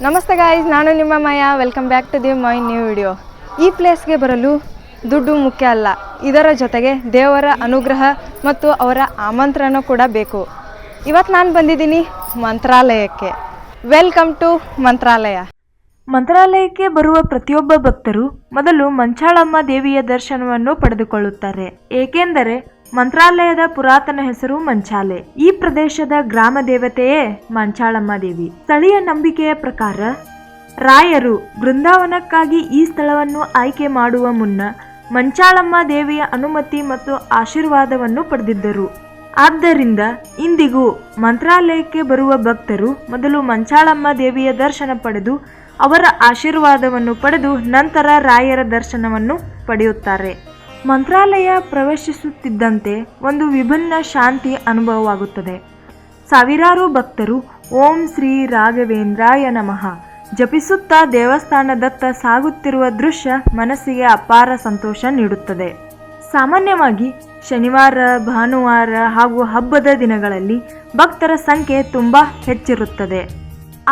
ನಮಸ್ತೆ ಗಾಯ್ಸ್, ನಾನು ನಿಮ್ಮ Maya. Welcome back to the my new video. ಈ ಪ್ಲೇಸ್ಗೆ ಬರಲು ದುಡ್ಡು ಮುಖ್ಯ ಅಲ್ಲ, ಇದರ ಜೊತೆಗೆ ದೇವರ ಅನುಗ್ರಹ ಮತ್ತು ಅವರ ಆಮಂತ್ರಣ ಕೂಡ ಬೇಕು. ಇವತ್ತು ನಾನು ಬಂದಿದ್ದೀನಿ ಮಂತ್ರಾಲಯಕ್ಕೆ. ವೆಲ್ಕಮ್ ಟು ಮಂತ್ರಾಲಯ. ಮಂತ್ರಾಲಯಕ್ಕೆ ಬರುವ ಪ್ರತಿಯೊಬ್ಬ ಭಕ್ತರು ಮೊದಲು ಮಂಚಾಳಮ್ಮ ದೇವಿಯ ದರ್ಶನವನ್ನು ಪಡೆದುಕೊಳ್ಳುತ್ತಾರೆ. ಏಕೆಂದರೆ ಮಂತ್ರಾಲಯದ ಪುರಾತನ ಹೆಸರು ಮಂಚಾಲೆ. ಈ ಪ್ರದೇಶದ ಗ್ರಾಮ ದೇವತೆಯೇ ಮಂಚಾಳಮ್ಮ ದೇವಿ. ಸ್ಥಳೀಯ ನಂಬಿಕೆಯ ಪ್ರಕಾರ ರಾಯರು ಬೃಂದಾವನಕ್ಕಾಗಿ ಈ ಸ್ಥಳವನ್ನು ಆಯ್ಕೆ ಮಾಡುವ ಮುನ್ನ ಮಂಚಾಳಮ್ಮ ದೇವಿಯ ಅನುಮತಿ ಮತ್ತು ಆಶೀರ್ವಾದವನ್ನು ಪಡೆದಿದ್ದರು. ಆದ್ದರಿಂದ ಇಂದಿಗೂ ಮಂತ್ರಾಲಯಕ್ಕೆ ಬರುವ ಭಕ್ತರು ಮೊದಲು ಮಂಚಾಳಮ್ಮ ದೇವಿಯ ದರ್ಶನ ಪಡೆದು ಅವರ ಆಶೀರ್ವಾದವನ್ನು ಪಡೆದು ನಂತರ ರಾಯರ ದರ್ಶನವನ್ನು ಪಡೆಯುತ್ತಾರೆ. ಮಂತ್ರಾಲಯ ಪ್ರವೇಶಿಸುತ್ತಿದ್ದಂತೆ ಒಂದು ವಿಭಿನ್ನ ಶಾಂತಿ ಅನುಭವವಾಗುತ್ತದೆ. ಸಾವಿರಾರು ಭಕ್ತರು ಓಂ ಶ್ರೀ ರಾಘವೇಂದ್ರಾಯ ನಮಃ ಜಪಿಸುತ್ತಾ ದೇವಸ್ಥಾನದತ್ತ ಸಾಗುತ್ತಿರುವ ದೃಶ್ಯ ಮನಸ್ಸಿಗೆ ಅಪಾರ ಸಂತೋಷ ನೀಡುತ್ತದೆ. ಸಾಮಾನ್ಯವಾಗಿ ಶನಿವಾರ, ಭಾನುವಾರ ಹಾಗೂ ಹಬ್ಬದ ದಿನಗಳಲ್ಲಿ ಭಕ್ತರ ಸಂಖ್ಯೆ ತುಂಬ ಹೆಚ್ಚಿರುತ್ತದೆ.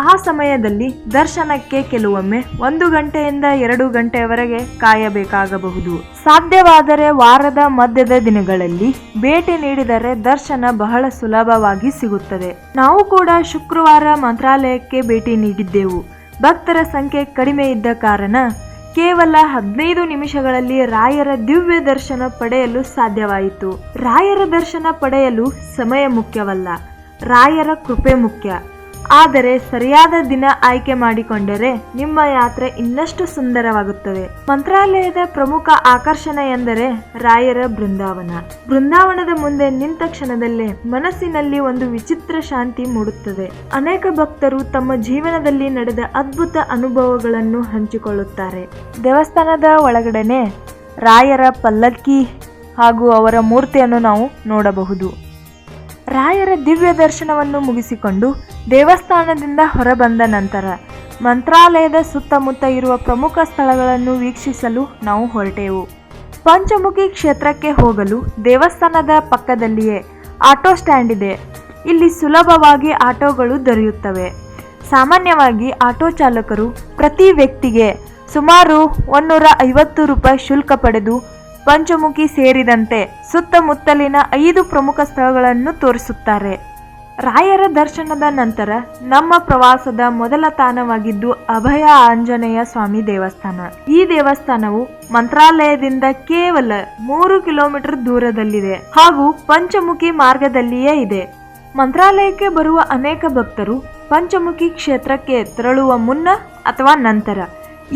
ಆ ಸಮಯದಲ್ಲಿ ದರ್ಶನಕ್ಕೆ ಕೆಲವೊಮ್ಮೆ 1 ಗಂಟೆಯಿಂದ 2 ಗಂಟೆಯವರೆಗೆ ಕಾಯಬೇಕಾಗಬಹುದು. ಸಾಧ್ಯವಾದರೆ ವಾರದ ಮಧ್ಯದ ದಿನಗಳಲ್ಲಿ ಭೇಟಿ ನೀಡಿದರೆ ದರ್ಶನ ಬಹಳ ಸುಲಭವಾಗಿ ಸಿಗುತ್ತದೆ. ನಾವು ಕೂಡ ಶುಕ್ರವಾರ ಮಂತ್ರಾಲಯಕ್ಕೆ ಭೇಟಿ ನೀಡಿದ್ದೆವು. ಭಕ್ತರ ಸಂಖ್ಯೆ ಕಡಿಮೆ ಇದ್ದ ಕಾರಣ ಕೇವಲ 15 ನಿಮಿಷಗಳಲ್ಲಿ ರಾಯರ ದಿವ್ಯ ದರ್ಶನ ಪಡೆಯಲು ಸಾಧ್ಯವಾಯಿತು. ರಾಯರ ದರ್ಶನ ಪಡೆಯಲು ಸಮಯ ಮುಖ್ಯವಲ್ಲ, ರಾಯರ ಕೃಪೆ ಮುಖ್ಯ. ಆದರೆ ಸರಿಯಾದ ದಿನ ಆಯ್ಕೆ ಮಾಡಿಕೊಂಡರೆ ನಿಮ್ಮ ಯಾತ್ರೆ ಇನ್ನಷ್ಟು ಸುಂದರವಾಗುತ್ತದೆ. ಮಂತ್ರಾಲಯದ ಪ್ರಮುಖ ಆಕರ್ಷಣೆ ಎಂದರೆ ರಾಯರ ಬೃಂದಾವನ. ಬೃಂದಾವನದ ಮುಂದೆ ನಿಂತ ಕ್ಷಣದಲ್ಲೇ ಮನಸ್ಸಿನಲ್ಲಿ ಒಂದು ವಿಚಿತ್ರ ಶಾಂತಿ ಮೂಡುತ್ತದೆ. ಅನೇಕ ಭಕ್ತರು ತಮ್ಮ ಜೀವನದಲ್ಲಿ ನಡೆದ ಅದ್ಭುತ ಅನುಭವಗಳನ್ನು ಹಂಚಿಕೊಳ್ಳುತ್ತಾರೆ. ದೇವಸ್ಥಾನದ ಒಳಗಡೆನೆ ರಾಯರ ಪಲ್ಲಕ್ಕಿ ಹಾಗೂ ಅವರ ಮೂರ್ತಿಯನ್ನು ನಾವು ನೋಡಬಹುದು. ರಾಯರ ದಿವ್ಯ ದರ್ಶನವನ್ನು ಮುಗಿಸಿಕೊಂಡು ದೇವಸ್ಥಾನದಿಂದ ಹೊರಬಂದ ನಂತರ ಮಂತ್ರಾಲಯದ ಸುತ್ತಮುತ್ತ ಇರುವ ಪ್ರಮುಖ ಸ್ಥಳಗಳನ್ನು ವೀಕ್ಷಿಸಲು ನಾವು ಹೊರಟೆವು. ಪಂಚಮುಖಿ ಕ್ಷೇತ್ರಕ್ಕೆ ಹೋಗಲು ದೇವಸ್ಥಾನದ ಪಕ್ಕದಲ್ಲಿಯೇ ಆಟೋ ಸ್ಟ್ಯಾಂಡ್ ಇದೆ. ಇಲ್ಲಿ ಸುಲಭವಾಗಿ ಆಟೋಗಳು ದೊರೆಯುತ್ತವೆ. ಸಾಮಾನ್ಯವಾಗಿ ಆಟೋ ಚಾಲಕರು ಪ್ರತಿ ವ್ಯಕ್ತಿಗೆ ಸುಮಾರು 150 ರೂಪಾಯಿ ಶುಲ್ಕ ಪಡೆದು ಪಂಚಮುಖಿ ಸೇರಿದಂತೆ ಸುತ್ತಮುತ್ತಲಿನ 5 ಪ್ರಮುಖ ಸ್ಥಳಗಳನ್ನು ತೋರಿಸುತ್ತಾರೆ. ರಾಯರ ದರ್ಶನದ ನಂತರ ನಮ್ಮ ಪ್ರವಾಸದ ಮೊದಲ ತಾಣವಾಗಿದ್ದು ಅಭಯ ಆಂಜನೇಯ ಸ್ವಾಮಿ ದೇವಸ್ಥಾನ. ಈ ದೇವಸ್ಥಾನವು ಮಂತ್ರಾಲಯದಿಂದ ಕೇವಲ 3 ಕಿಲೋಮೀಟರ್ ದೂರದಲ್ಲಿದೆ ಹಾಗೂ ಪಂಚಮುಖಿ ಮಾರ್ಗದಲ್ಲಿಯೇ ಇದೆ. ಮಂತ್ರಾಲಯಕ್ಕೆ ಬರುವ ಅನೇಕ ಭಕ್ತರು ಪಂಚಮುಖಿ ಕ್ಷೇತ್ರಕ್ಕೆ ತೆರಳುವ ಮುನ್ನ ಅಥವಾ ನಂತರ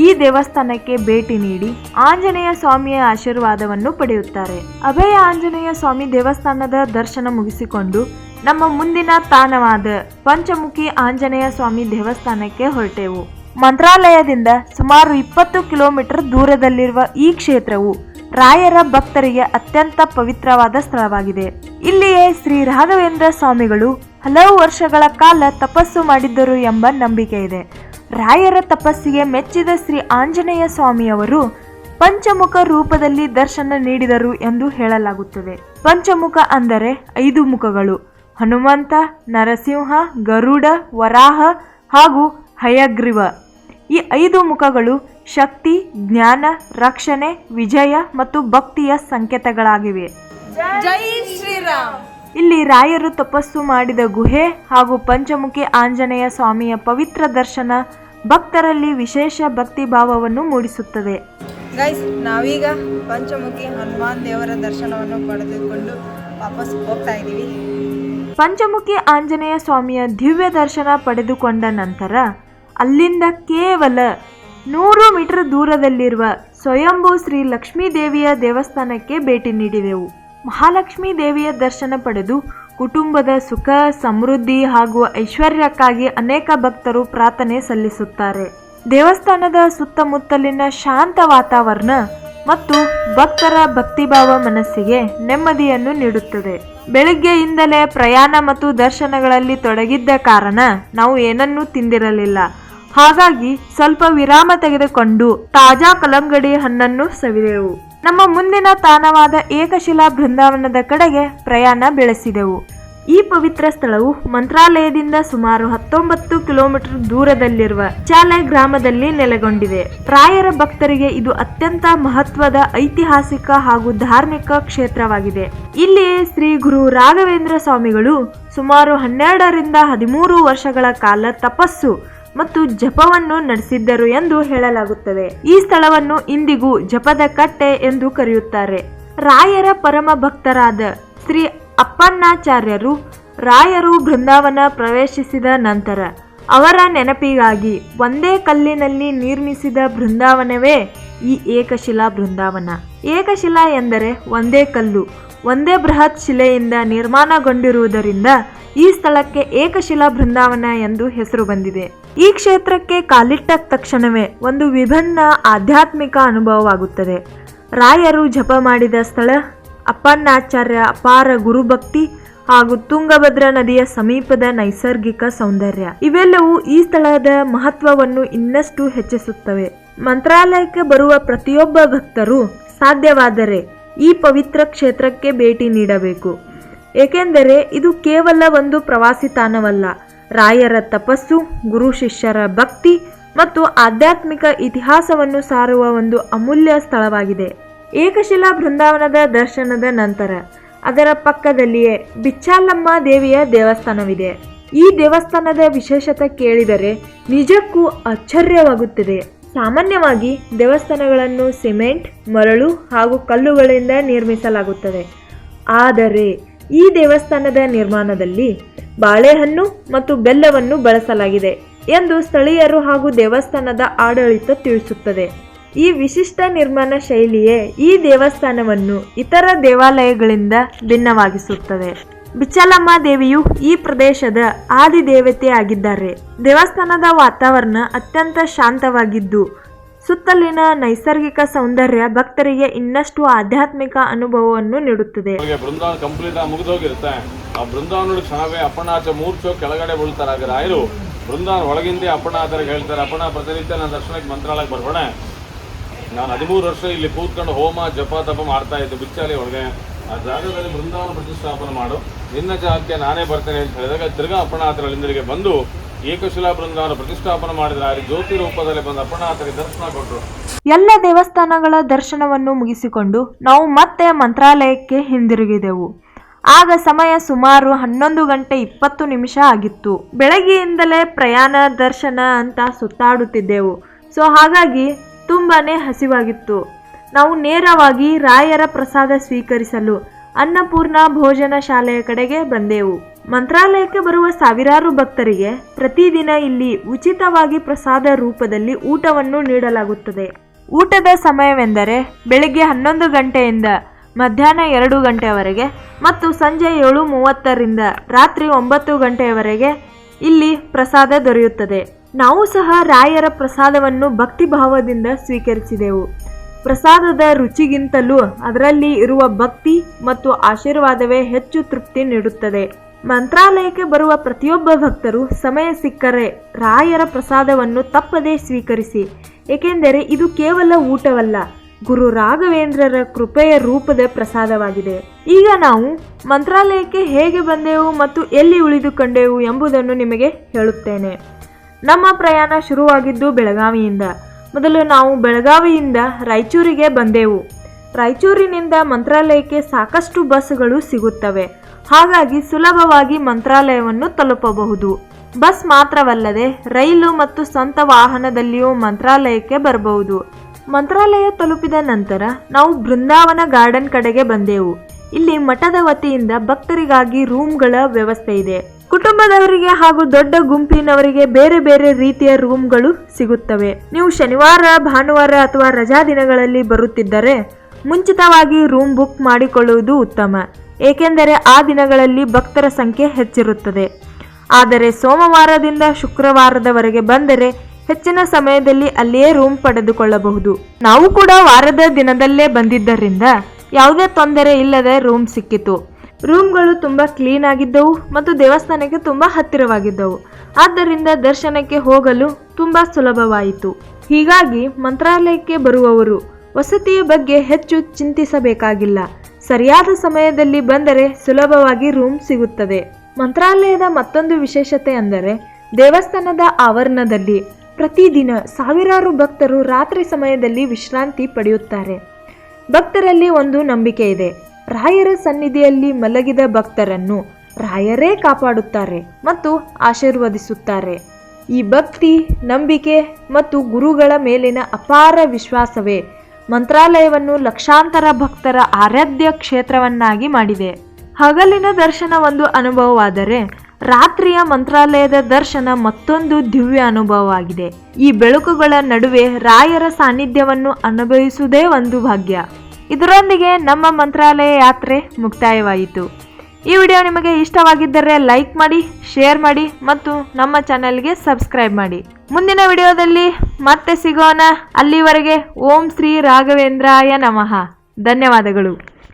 ಈ ದೇವಸ್ಥಾನಕ್ಕೆ ಭೇಟಿ ನೀಡಿ ಆಂಜನೇಯ ಸ್ವಾಮಿಯ ಆಶೀರ್ವಾದವನ್ನು ಪಡೆಯುತ್ತಾರೆ. ಅಭಯ ಆಂಜನೇಯ ಸ್ವಾಮಿ ದೇವಸ್ಥಾನದ ದರ್ಶನ ಮುಗಿಸಿಕೊಂಡು ನಮ್ಮ ಮುಂದಿನ ತಾಣವಾದ ಪಂಚಮುಖಿ ಆಂಜನೇಯ ಸ್ವಾಮಿ ದೇವಸ್ಥಾನಕ್ಕೆ ಹೊರಟೆವು. ಮಂತ್ರಾಲಯದಿಂದ ಸುಮಾರು 20 ಕಿಲೋಮೀಟರ್ ದೂರದಲ್ಲಿರುವ ಈ ಕ್ಷೇತ್ರವು ರಾಯರ ಭಕ್ತರಿಗೆ ಅತ್ಯಂತ ಪವಿತ್ರವಾದ ಸ್ಥಳವಾಗಿದೆ. ಇಲ್ಲಿಯೇ ಶ್ರೀ ರಾಘವೇಂದ್ರ ಸ್ವಾಮಿಗಳು ಹಲವು ವರ್ಷಗಳ ಕಾಲ ತಪಸ್ಸು ಮಾಡಿದ್ದರು ಎಂಬ ನಂಬಿಕೆ ಇದೆ. ರಾಯರ ತಪಸ್ಸಿಗೆ ಮೆಚ್ಚಿದ ಶ್ರೀ ಆಂಜನೇಯ ಸ್ವಾಮಿಯವರು ಪಂಚಮುಖ ರೂಪದಲ್ಲಿ ದರ್ಶನ ನೀಡಿದರು ಎಂದು ಹೇಳಲಾಗುತ್ತದೆ. ಪಂಚಮುಖ ಅಂದರೆ 5 ಮುಖಗಳು: ಹನುಮಂತ, ನರಸಿಂಹ, ಗರುಡ, ವರಾಹ ಹಾಗೂ ಹಯಗ್ರೀವ. ಈ 5 ಮುಖಗಳು ಶಕ್ತಿ, ಜ್ಞಾನ, ರಕ್ಷಣೆ, ವಿಜಯ ಮತ್ತು ಭಕ್ತಿಯ ಸಂಕೇತಗಳಾಗಿವೆ. ಜೈ ಶ್ರೀರಾಮ್. ಇಲ್ಲಿ ರಾಯರು ತಪಸ್ಸು ಮಾಡಿದ ಗುಹೆ ಹಾಗೂ ಪಂಚಮುಖಿ ಆಂಜನೇಯ ಸ್ವಾಮಿಯ ಪವಿತ್ರ ದರ್ಶನ ಭಕ್ತರಲ್ಲಿ ವಿಶೇಷ ಭಕ್ತಿ ಭಾವವನ್ನು ಮೂಡಿಸುತ್ತದೆ. ಗೈಸ್, ನಾವೀಗ ಪಂಚಮುಖಿ ಹನುಮಾನ್ ದೇವರ ದರ್ಶನವನ್ನು ಪಡೆದುಕೊಂಡು ವಾಪಸ್ ಹೋಗ್ತಾ ಇದ್ದೀವಿ. ಪಂಚಮುಖಿ ಆಂಜನೇಯ ಸ್ವಾಮಿಯ ದಿವ್ಯ ದರ್ಶನ ಪಡೆದುಕೊಂಡ ನಂತರ ಅಲ್ಲಿಂದ ಕೇವಲ 100 ಮೀಟರ್ ದೂರದಲ್ಲಿರುವ ಸ್ವಯಂಭೂ ಶ್ರೀ ಲಕ್ಷ್ಮೀ ದೇವಿಯ ದೇವಸ್ಥಾನಕ್ಕೆ ಭೇಟಿ ನೀಡಿದೆವು. ಮಹಾಲಕ್ಷ್ಮೀ ದೇವಿಯ ದರ್ಶನ ಪಡೆದು ಕುಟುಂಬದ ಸುಖ, ಸಮೃದ್ಧಿ ಹಾಗೂ ಐಶ್ವರ್ಯಕ್ಕಾಗಿ ಅನೇಕ ಭಕ್ತರು ಪ್ರಾರ್ಥನೆ ಸಲ್ಲಿಸುತ್ತಾರೆ. ದೇವಸ್ಥಾನದ ಸುತ್ತಮುತ್ತಲಿನ ಶಾಂತ ವಾತಾವರಣ ಮತ್ತು ಭಕ್ತರ ಭಕ್ತಿಭಾವ ಮನಸ್ಸಿಗೆ ನೆಮ್ಮದಿಯನ್ನು ನೀಡುತ್ತದೆ. ಬೆಳಗ್ಗೆಯಿಂದಲೇ ಪ್ರಯಾಣ ಮತ್ತು ದರ್ಶನಗಳಲ್ಲಿ ತೊಡಗಿದ್ದ ಕಾರಣ ನಾವು ಏನನ್ನೂ ತಿಂದಿರಲಿಲ್ಲ. ಹಾಗಾಗಿ ಸ್ವಲ್ಪ ವಿರಾಮ ತೆಗೆದುಕೊಂಡು ತಾಜಾ ಕಲ್ಲಂಗಡಿ ಹಣ್ಣನ್ನು ಸವಿದೆವು. ನಮ್ಮ ಮುಂದಿನ ತಾಣವಾದ ಏಕಶಿಲಾ ಬೃಂದಾವನದ ಕಡೆಗೆ ಪ್ರಯಾಣ ಬೆಳೆಸಿದೆವು. ಈ ಪವಿತ್ರ ಸ್ಥಳವು ಮಂತ್ರಾಲಯದಿಂದ ಸುಮಾರು 19 ಕಿಲೋಮೀಟರ್ ದೂರದಲ್ಲಿರುವ ಚಾಲೆ ಗ್ರಾಮದಲ್ಲಿ ನೆಲೆಗೊಂಡಿದೆ. ರಾಯರ ಭಕ್ತರಿಗೆ ಇದು ಅತ್ಯಂತ ಮಹತ್ವದ ಐತಿಹಾಸಿಕ ಹಾಗೂ ಧಾರ್ಮಿಕ ಕ್ಷೇತ್ರವಾಗಿದೆ. ಇಲ್ಲಿಯೇ ಶ್ರೀ ಗುರು ರಾಘವೇಂದ್ರ ಸ್ವಾಮಿಗಳು ಸುಮಾರು 12ರಿಂದ 13 ವರ್ಷಗಳ ಕಾಲ ತಪಸ್ಸು ಮತ್ತು ಜಪವನ್ನು ನಡೆಸಿದ್ದರು ಎಂದು ಹೇಳಲಾಗುತ್ತದೆ. ಈ ಸ್ಥಳವನ್ನು ಇಂದಿಗೂ ಜಪದ ಕಟ್ಟೆ ಎಂದು ಕರೆಯುತ್ತಾರೆ. ರಾಯರ ಪರಮ ಭಕ್ತರಾದ ಶ್ರೀ ಅಪ್ಪಣ್ಣಾಚಾರ್ಯರು ರಾಯರು ಬೃಂದಾವನ ಪ್ರವೇಶಿಸಿದ ನಂತರ ಅವರ ನೆನಪಿಗಾಗಿ ಒಂದೇ ಕಲ್ಲಿನಲ್ಲಿ ನಿರ್ಮಿಸಿದ ಬೃಂದಾವನವೇ ಈ ಏಕಶಿಲಾ ಬೃಂದಾವನ. ಏಕಶಿಲಾ ಎಂದರೆ ಒಂದೇ ಕಲ್ಲು, ಒಂದೇ ಬೃಹತ್ ಶಿಲೆಯಿಂದ ನಿರ್ಮಾಣಗೊಂಡಿರುವುದರಿಂದ ಈ ಸ್ಥಳಕ್ಕೆ ಏಕಶಿಲಾ ಬೃಂದಾವನ ಎಂದು ಹೆಸರು ಬಂದಿದೆ. ಈ ಕ್ಷೇತ್ರಕ್ಕೆ ಕಾಲಿಟ್ಟ ತಕ್ಷಣವೇ ಒಂದು ವಿಭಿನ್ನ ಆಧ್ಯಾತ್ಮಿಕ ಅನುಭವವಾಗುತ್ತದೆ. ರಾಯರು ಜಪ ಮಾಡಿದ ಸ್ಥಳ, ಅಪ್ಪಣ್ಣಾಚಾರ್ಯ ಅಪಾರ ಗುರುಭಕ್ತಿ ಹಾಗೂ ತುಂಗಭದ್ರಾ ನದಿಯ ಸಮೀಪದ ನೈಸರ್ಗಿಕ ಸೌಂದರ್ಯ ಇವೆಲ್ಲವೂ ಈ ಸ್ಥಳದ ಮಹತ್ವವನ್ನು ಇನ್ನಷ್ಟು ಹೆಚ್ಚಿಸುತ್ತವೆ. ಮಂತ್ರಾಲಯಕ್ಕೆ ಬರುವ ಪ್ರತಿಯೊಬ್ಬ ಭಕ್ತರು ಸಾಧ್ಯವಾದರೆ ಈ ಪವಿತ್ರ ಕ್ಷೇತ್ರಕ್ಕೆ ಭೇಟಿ ನೀಡಬೇಕು. ಏಕೆಂದರೆ ಇದು ಕೇವಲ ಒಂದು ಪ್ರವಾಸಿ ತಾಣವಲ್ಲ, ರಾಯರ ತಪಸ್ಸು, ಗುರು ಶಿಷ್ಯರ ಭಕ್ತಿ ಮತ್ತು ಆಧ್ಯಾತ್ಮಿಕ ಇತಿಹಾಸವನ್ನು ಸಾರುವ ಒಂದು ಅಮೂಲ್ಯ ಸ್ಥಳವಾಗಿದೆ. ಏಕಶಿಲಾ ಬೃಂದಾವನದ ದರ್ಶನದ ನಂತರ ಅದರ ಪಕ್ಕದಲ್ಲಿಯೇ ಬಿಚ್ಚಾಲಮ್ಮ ದೇವಿಯ ದೇವಸ್ಥಾನವಿದೆ. ಈ ದೇವಸ್ಥಾನದ ವಿಶೇಷತೆ ಕೇಳಿದರೆ ನಿಜಕ್ಕೂ ಆಶ್ಚರ್ಯವಾಗುತ್ತದೆ. ಸಾಮಾನ್ಯವಾಗಿ ದೇವಸ್ಥಾನಗಳನ್ನು ಸಿಮೆಂಟ್, ಮರಳು ಹಾಗೂ ಕಲ್ಲುಗಳಿಂದ ನಿರ್ಮಿಸಲಾಗುತ್ತದೆ. ಆದರೆ ಈ ದೇವಸ್ಥಾನದ ನಿರ್ಮಾಣದಲ್ಲಿ ಬಾಳೆಹಣ್ಣು ಮತ್ತು ಬೆಲ್ಲವನ್ನು ಬಳಸಲಾಗಿದೆ ಎಂದು ಸ್ಥಳೀಯರು ಹಾಗೂ ದೇವಸ್ಥಾನದ ಆಡಳಿತ ತಿಳಿಸುತ್ತದೆ. ಈ ವಿಶಿಷ್ಟ ನಿರ್ಮಾಣ ಶೈಲಿಯೇ ಈ ದೇವಸ್ಥಾನವನ್ನು ಇತರ ದೇವಾಲಯಗಳಿಂದ ಭಿನ್ನವಾಗಿಸುತ್ತದೆ. ಬಿಚ್ಚಾಲಮ್ಮ ದೇವಿಯು ಈ ಪ್ರದೇಶದ ಆದಿ ದೇವತೆ ಆಗಿದ್ದಾರೆ. ದೇವಸ್ಥಾನದ ವಾತಾವರಣ ಅತ್ಯಂತ ಶಾಂತವಾಗಿದ್ದು ಸುತ್ತಲಿನ ನೈಸರ್ಗಿಕ ಸೌಂದರ್ಯ ಭಕ್ತರಿಗೆ ಇನ್ನಷ್ಟು ಆಧ್ಯಾತ್ಮಿಕ ಅನುಭವವನ್ನು ನೀಡುತ್ತದೆ. ಬೃಂದಾವನ ಕಂಪ್ಲೀಟ್ ಆಗಿ ಮುಗಿದೋಗಿರುತ್ತೆ. ಆ ಬೃಂದಾವನ ಕ್ಷಣವೇ ಅಪ್ಪಣ್ಣಾಚ ಮೂರ್ಛೋ ಕೆಳಗಡೆ ಬೀಳ್ತಾರೆ. ರಾಯರು ಬೃಂದಾವನ ಒಳಗಿಂದೇ ಅಪ್ಪಣ್ಣಾಚರಿಗೆ ಹೇಳ್ತಾರೆ, ಅಪ್ಪಣ್ಣ ಪ್ರತಿನಿತ್ಯ ನನ್ನ ದರ್ಶನಕ್ಕೆ ಮಂತ್ರಾಲಯಕ್ಕೆ ಬರ್ಬೋಣ. ನಾನು 13 ವರ್ಷ ಇಲ್ಲಿ ಕೂತ್ಕೊಂಡು ಹೋಮ ಜಪ ತಪ ಮಾಡ್ತಾ ಇದ್ದೆ ಬಿಚ್ಚಾಲಿ ಒಳಗೆ. ಆ ಜಾಗದಲ್ಲಿ ಬೃಂದಾವನ ಪ್ರತಿಷ್ಠಾಪನೆ ಮಾಡು, ನಿನ್ನ ಜಾಗಕ್ಕೆ ನಾನೇ ಬರ್ತೇನೆ ಅಂತ ಹೇಳಿದಾಗ ತಿರ್ಗಾ ಅಪ್ಪಣ್ಣಾಚರ ಅಲ್ಲಿಂದರಿಗೆ ಬಂದು ಏಕಶಿಲಾ ಬೃಂದಾವನ ಪ್ರತಿಷ್ಠಾಪನೆ ಮಾಡಿದ್ರೆ ಜ್ಯೋತಿ ರೂಪದಲ್ಲಿ ಬಂದು ಅಪ್ಪಣ್ಣಾಚರಿಗೆ ದರ್ಶನ ಕೊಟ್ಟರು. ಎಲ್ಲ ದೇವಸ್ಥಾನಗಳ ದರ್ಶನವನ್ನು ಮುಗಿಸಿಕೊಂಡು ನಾವು ಮತ್ತೆ ಮಂತ್ರಾಲಯಕ್ಕೆ ಹಿಂದಿರುಗಿದೆವು. ಆಗ ಸಮಯ ಸುಮಾರು 11 ಗಂಟೆ 20 ನಿಮಿಷ ಆಗಿತ್ತು. ಬೆಳಗ್ಗೆಯಿಂದಲೇ ಪ್ರಯಾಣ ದರ್ಶನ ಅಂತ ಸುತ್ತಾಡುತ್ತಿದ್ದೆವು. ಹಾಗಾಗಿ ತುಂಬಾನೇ ಹಸಿವಾಗಿತ್ತು. ನಾವು ನೇರವಾಗಿ ರಾಯರ ಪ್ರಸಾದ ಸ್ವೀಕರಿಸಲು ಅನ್ನಪೂರ್ಣ ಭೋಜನ ಶಾಲೆಯ ಕಡೆಗೆ ಬಂದೆವು. ಮಂತ್ರಾಲಯಕ್ಕೆ ಬರುವ ಸಾವಿರಾರು ಭಕ್ತರಿಗೆ ಪ್ರತಿದಿನ ಇಲ್ಲಿ ಉಚಿತವಾಗಿ ಪ್ರಸಾದ ರೂಪದಲ್ಲಿ ಊಟವನ್ನು ನೀಡಲಾಗುತ್ತದೆ. ಊಟದ ಸಮಯವೆಂದರೆ ಬೆಳಿಗ್ಗೆ 11 ಗಂಟೆಯಿಂದ ಮಧ್ಯಾಹ್ನ 2 ಗಂಟೆಯವರೆಗೆ ಮತ್ತು ಸಂಜೆ 7:30ರಿಂದ ರಾತ್ರಿ 9 ಗಂಟೆಯವರೆಗೆ ಇಲ್ಲಿ ಪ್ರಸಾದ ದೊರೆಯುತ್ತದೆ. ನಾವು ಸಹ ರಾಯರ ಪ್ರಸಾದವನ್ನು ಭಕ್ತಿಭಾವದಿಂದ ಸ್ವೀಕರಿಸಿದೆವು. ಪ್ರಸಾದದ ರುಚಿಗಿಂತಲೂ ಅದರಲ್ಲಿ ಇರುವ ಭಕ್ತಿ ಮತ್ತು ಆಶೀರ್ವಾದವೇ ಹೆಚ್ಚು ತೃಪ್ತಿ ನೀಡುತ್ತದೆ. ಮಂತ್ರಾಲಯಕ್ಕೆ ಬರುವ ಪ್ರತಿಯೊಬ್ಬ ಭಕ್ತರು ಸಮಯ ಸಿಕ್ಕರೆ ರಾಯರ ಪ್ರಸಾದವನ್ನು ತಪ್ಪದೇ ಸ್ವೀಕರಿಸಿ. ಏಕೆಂದರೆ ಇದು ಕೇವಲ ಊಟವಲ್ಲ, ಗುರು ರಾಘವೇಂದ್ರರ ಕೃಪೆಯ ರೂಪದ ಪ್ರಸಾದವಾಗಿದೆ. ಈಗ ನಾವು ಮಂತ್ರಾಲಯಕ್ಕೆ ಹೇಗೆ ಬಂದೆವು ಮತ್ತು ಎಲ್ಲಿ ಉಳಿದುಕೊಂಡೆವು ಎಂಬುದನ್ನು ನಿಮಗೆ ಹೇಳುತ್ತೇನೆ. ನಮ್ಮ ಪ್ರಯಾಣ ಶುರುವಾಗಿದ್ದು ಬೆಳಗಾವಿಯಿಂದ. ಮೊದಲು ನಾವು ಬೆಳಗಾವಿಯಿಂದ ರಾಯಚೂರಿಗೆ ಬಂದೆವು. ರಾಯಚೂರಿನಿಂದ ಮಂತ್ರಾಲಯಕ್ಕೆ ಸಾಕಷ್ಟು ಬಸ್ಗಳು ಸಿಗುತ್ತವೆ. ಹಾಗಾಗಿ ಸುಲಭವಾಗಿ ಮಂತ್ರಾಲಯವನ್ನು ತಲುಪಬಹುದು. ಬಸ್ ಮಾತ್ರವಲ್ಲದೆ ರೈಲು ಮತ್ತು ಸ್ವಂತ ವಾಹನದಲ್ಲಿಯೂ ಮಂತ್ರಾಲಯಕ್ಕೆ ಬರಬಹುದು. ಮಂತ್ರಾಲಯ ತಲುಪಿದ ನಂತರ ನಾವು ಬೃಂದಾವನ ಗಾರ್ಡನ್ ಕಡೆಗೆ ಬಂದೆವು. ಇಲ್ಲಿ ಮಠದ ವತಿಯಿಂದ ಭಕ್ತರಿಗಾಗಿ ರೂಮ್ಗಳ ವ್ಯವಸ್ಥೆ ಇದೆ. ಕುಟುಂಬದವರಿಗೆ ಹಾಗೂ ದೊಡ್ಡ ಗುಂಪಿನವರಿಗೆ ಬೇರೆ ಬೇರೆ ರೀತಿಯ ರೂಮ್ಗಳು ಸಿಗುತ್ತವೆ. ನೀವು ಶನಿವಾರ, ಭಾನುವಾರ ಅಥವಾ ರಜಾ ದಿನಗಳಲ್ಲಿ ಬರುತ್ತಿದ್ದರೆ ಮುಂಚಿತವಾಗಿ ರೂಮ್ ಬುಕ್ ಮಾಡಿಕೊಳ್ಳುವುದು ಉತ್ತಮ. ಏಕೆಂದರೆ ಆ ದಿನಗಳಲ್ಲಿ ಭಕ್ತರ ಸಂಖ್ಯೆ ಹೆಚ್ಚಿರುತ್ತದೆ. ಆದರೆ ಸೋಮವಾರದಿಂದ ಶುಕ್ರವಾರದವರೆಗೆ ಬಂದರೆ ಹೆಚ್ಚಿನ ಸಮಯದಲ್ಲಿ ಅಲ್ಲಿಯೇ ರೂಮ್ ಪಡೆದುಕೊಳ್ಳಬಹುದು. ನಾವು ಕೂಡ ವಾರದ ದಿನದಲ್ಲೇ ಬಂದಿದ್ದರಿಂದ ಯಾವುದೇ ತೊಂದರೆ ಇಲ್ಲದೆ ರೂಮ್ ಸಿಕ್ಕಿತು. ರೂಮ್ಗಳು ತುಂಬಾ ಕ್ಲೀನ್ ಆಗಿದ್ದವು ಮತ್ತು ದೇವಸ್ಥಾನಕ್ಕೆ ತುಂಬಾ ಹತ್ತಿರವಾಗಿದ್ದವು. ಆದ್ದರಿಂದ ದರ್ಶನಕ್ಕೆ ಹೋಗಲು ತುಂಬಾ ಸುಲಭವಾಯಿತು. ಹೀಗಾಗಿ ಮಂತ್ರಾಲಯಕ್ಕೆ ಬರುವವರು ವಸತಿಯ ಬಗ್ಗೆ ಹೆಚ್ಚು ಚಿಂತಿಸಬೇಕಾಗಿಲ್ಲ. ಸರಿಯಾದ ಸಮಯದಲ್ಲಿ ಬಂದರೆ ಸುಲಭವಾಗಿ ರೂಮ್ ಸಿಗುತ್ತದೆ. ಮಂತ್ರಾಲಯದ ಮತ್ತೊಂದು ವಿಶೇಷತೆ ಅಂದರೆ ದೇವಸ್ಥಾನದ ಆವರಣದಲ್ಲಿ ಪ್ರತಿದಿನ ಸಾವಿರಾರು ಭಕ್ತರು ರಾತ್ರಿ ಸಮಯದಲ್ಲಿ ವಿಶ್ರಾಂತಿ ಪಡೆಯುತ್ತಾರೆ. ಭಕ್ತರಲ್ಲಿ ಒಂದು ನಂಬಿಕೆ ಇದೆ, ರಾಯರ ಸನ್ನಿಧಿಯಲ್ಲಿ ಮಲಗಿದ ಭಕ್ತರನ್ನು ರಾಯರೇ ಕಾಪಾಡುತ್ತಾರೆ ಮತ್ತು ಆಶೀರ್ವದಿಸುತ್ತಾರೆ. ಈ ಭಕ್ತಿ, ನಂಬಿಕೆ ಮತ್ತು ಗುರುಗಳ ಮೇಲಿನ ಅಪಾರ ವಿಶ್ವಾಸವೇ ಮಂತ್ರಾಲಯವನ್ನು ಲಕ್ಷಾಂತರ ಭಕ್ತರ ಆರಾಧ್ಯ ಕ್ಷೇತ್ರವನ್ನಾಗಿ ಮಾಡಿದೆ. ಹಗಲಿನ ದರ್ಶನ ಒಂದು ಅನುಭವವಾದರೆ ರಾತ್ರಿಯ ಮಂತ್ರಾಲಯದ ದರ್ಶನ ಮತ್ತೊಂದು ದಿವ್ಯ ಅನುಭವವಾಗಿದೆ. ಈ ಬೆಳಕುಗಳ ನಡುವೆ ರಾಯರ ಸಾನ್ನಿಧ್ಯವನ್ನು ಅನುಭವಿಸುವುದೇ ಒಂದು ಭಾಗ್ಯ. ಇದರೊಂದಿಗೆ ನಮ್ಮ ಮಂತ್ರಾಲಯ ಯಾತ್ರೆ ಮುಕ್ತಾಯವಾಯಿತು. ಈ ವಿಡಿಯೋ ನಿಮಗೆ ಇಷ್ಟವಾಗಿದ್ದರೆ ಲೈಕ್ ಮಾಡಿ, ಶೇರ್ ಮಾಡಿ ಮತ್ತು ನಮ್ಮ ಚಾನೆಲ್ಗೆ ಸಬ್ಸ್ಕ್ರೈಬ್ ಮಾಡಿ. ಮುಂದಿನ ವಿಡಿಯೋದಲ್ಲಿ ಮತ್ತೆ ಸಿಗೋಣ. ಅಲ್ಲಿವರೆಗೆ ಓಂ ಶ್ರೀ ರಾಘವೇಂದ್ರಾಯ ನಮಃ. ಧನ್ಯವಾದಗಳು.